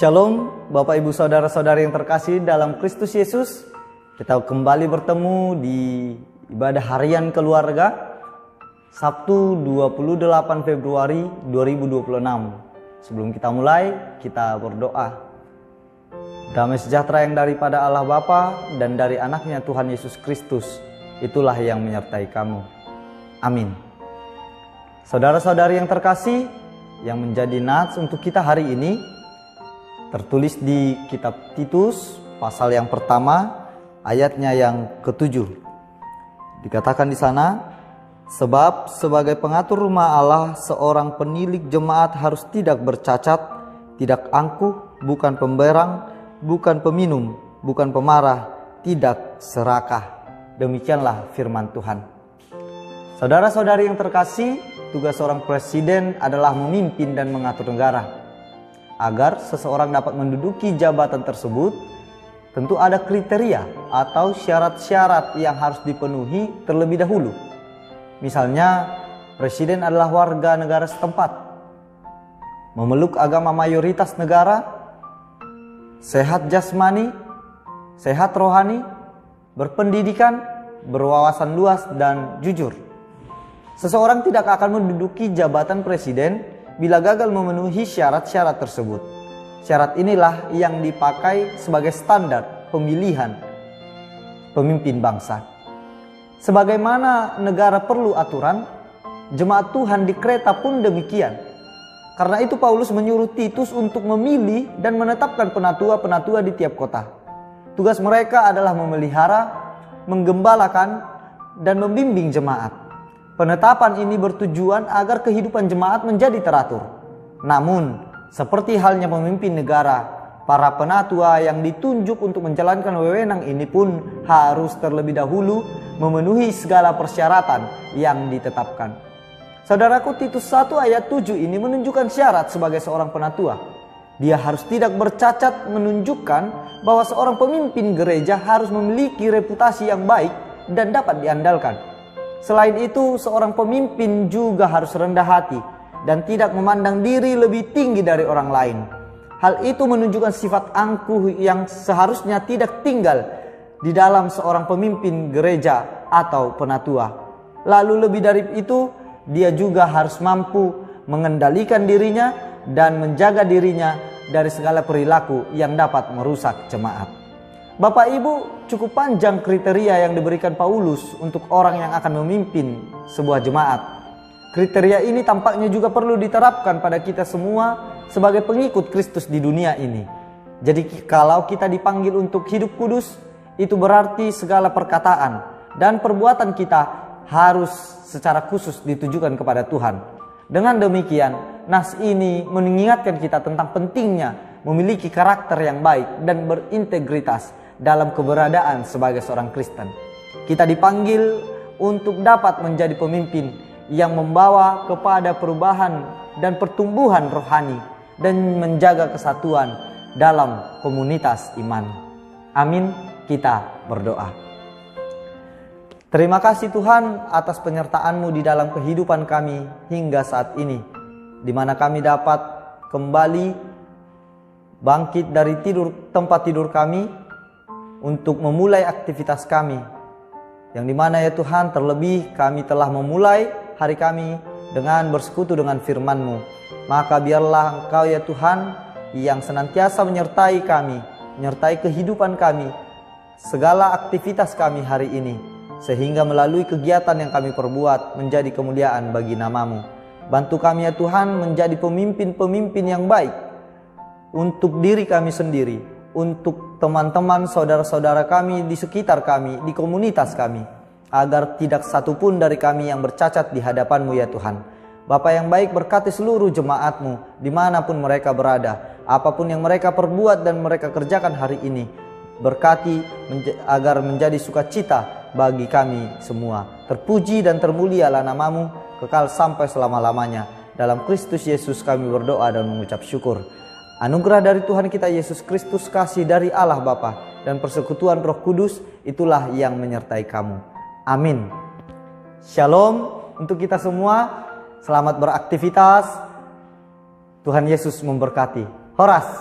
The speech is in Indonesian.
Shalom Bapak Ibu Saudara-saudari yang terkasih dalam Kristus Yesus. Kita kembali bertemu di ibadah harian keluarga Sabtu 28 Februari 2026. Sebelum kita mulai, kita berdoa. Damai sejahtera yang daripada Allah Bapa dan dari anaknya Tuhan Yesus Kristus, itulah yang menyertai kamu. Amin. Saudara-saudari yang terkasih, yang menjadi nats untuk kita hari ini tertulis di kitab Titus pasal yang pertama ayatnya yang ke-7. Dikatakan di sana, sebab sebagai pengatur rumah Allah seorang penilik jemaat harus tidak bercacat, tidak angkuh, bukan pemberang, bukan peminum, bukan pemarah, tidak serakah. Demikianlah firman Tuhan. Saudara-saudari yang terkasih, tugas seorang presiden adalah memimpin dan mengatur negara. Agar seseorang dapat menduduki jabatan tersebut, tentu ada kriteria atau syarat-syarat yang harus dipenuhi terlebih dahulu. Misalnya, presiden adalah warga negara setempat, memeluk agama mayoritas negara, sehat jasmani, sehat rohani, berpendidikan, berwawasan luas, dan jujur. Seseorang tidak akan menduduki jabatan presiden bila gagal memenuhi syarat-syarat tersebut. Syarat inilah yang dipakai sebagai standar pemilihan pemimpin bangsa. Sebagaimana negara perlu aturan, jemaat Tuhan di Kreta pun demikian. Karena itu Paulus menyuruh Titus untuk memilih dan menetapkan penatua-penatua di tiap kota. Tugas mereka adalah memelihara, menggembalakan, dan membimbing jemaat. Penetapan ini bertujuan agar kehidupan jemaat menjadi teratur. Namun, seperti halnya pemimpin negara, para penatua yang ditunjuk untuk menjalankan wewenang ini pun harus terlebih dahulu memenuhi segala persyaratan yang ditetapkan. Saudaraku, Titus 1 ayat 7 ini menunjukkan syarat sebagai seorang penatua. Dia harus tidak bercacat, menunjukkan bahwa seorang pemimpin gereja harus memiliki reputasi yang baik dan dapat diandalkan. Selain itu, seorang pemimpin juga harus rendah hati dan tidak memandang diri lebih tinggi dari orang lain. Hal itu menunjukkan sifat angkuh yang seharusnya tidak tinggal di dalam seorang pemimpin gereja atau penatua. Lalu lebih dari itu, dia juga harus mampu mengendalikan dirinya dan menjaga dirinya dari segala perilaku yang dapat merusak jemaat. Bapak Ibu, cukup panjang kriteria yang diberikan Paulus untuk orang yang akan memimpin sebuah jemaat. Kriteria ini tampaknya juga perlu diterapkan pada kita semua sebagai pengikut Kristus di dunia ini. Jadi kalau kita dipanggil untuk hidup kudus, itu berarti segala perkataan dan perbuatan kita harus secara khusus ditujukan kepada Tuhan. Dengan demikian, nas ini mengingatkan kita tentang pentingnya memiliki karakter yang baik dan berintegritas dalam keberadaan sebagai seorang Kristen. Kita dipanggil untuk dapat menjadi pemimpin yang membawa kepada perubahan dan pertumbuhan rohani dan menjaga kesatuan dalam komunitas iman. Amin. Kita berdoa. Terima kasih Tuhan atas penyertaan-Mu di dalam kehidupan kami hingga saat ini, di mana kami dapat kembali bangkit dari tempat tidur kami untuk memulai aktivitas kami, yang dimana ya Tuhan, terlebih kami telah memulai hari kami dengan bersekutu dengan firman-Mu. Maka biarlah Engkau ya Tuhan yang senantiasa menyertai kami, menyertai kehidupan kami, segala aktivitas kami hari ini, sehingga melalui kegiatan yang kami perbuat menjadi kemuliaan bagi nama-Mu. Bantu kami ya Tuhan menjadi pemimpin-pemimpin yang baik untuk diri kami sendiri, untuk teman-teman, saudara-saudara kami di sekitar kami, di komunitas kami, agar tidak satupun dari kami yang bercacat di hadapan-Mu ya Tuhan. Bapa yang baik, berkati seluruh jemaat-Mu dimanapun mereka berada, apapun yang mereka perbuat dan mereka kerjakan hari ini, berkati agar menjadi sukacita bagi kami semua. Terpuji dan termulialah nama-Mu kekal sampai selama-lamanya. Dalam Kristus Yesus kami berdoa dan mengucap syukur. Anugerah dari Tuhan kita Yesus Kristus, kasih dari Allah Bapa, dan persekutuan Roh Kudus itulah yang menyertai kamu. Amin. Shalom untuk kita semua. Selamat beraktivitas. Tuhan Yesus memberkati. Horas.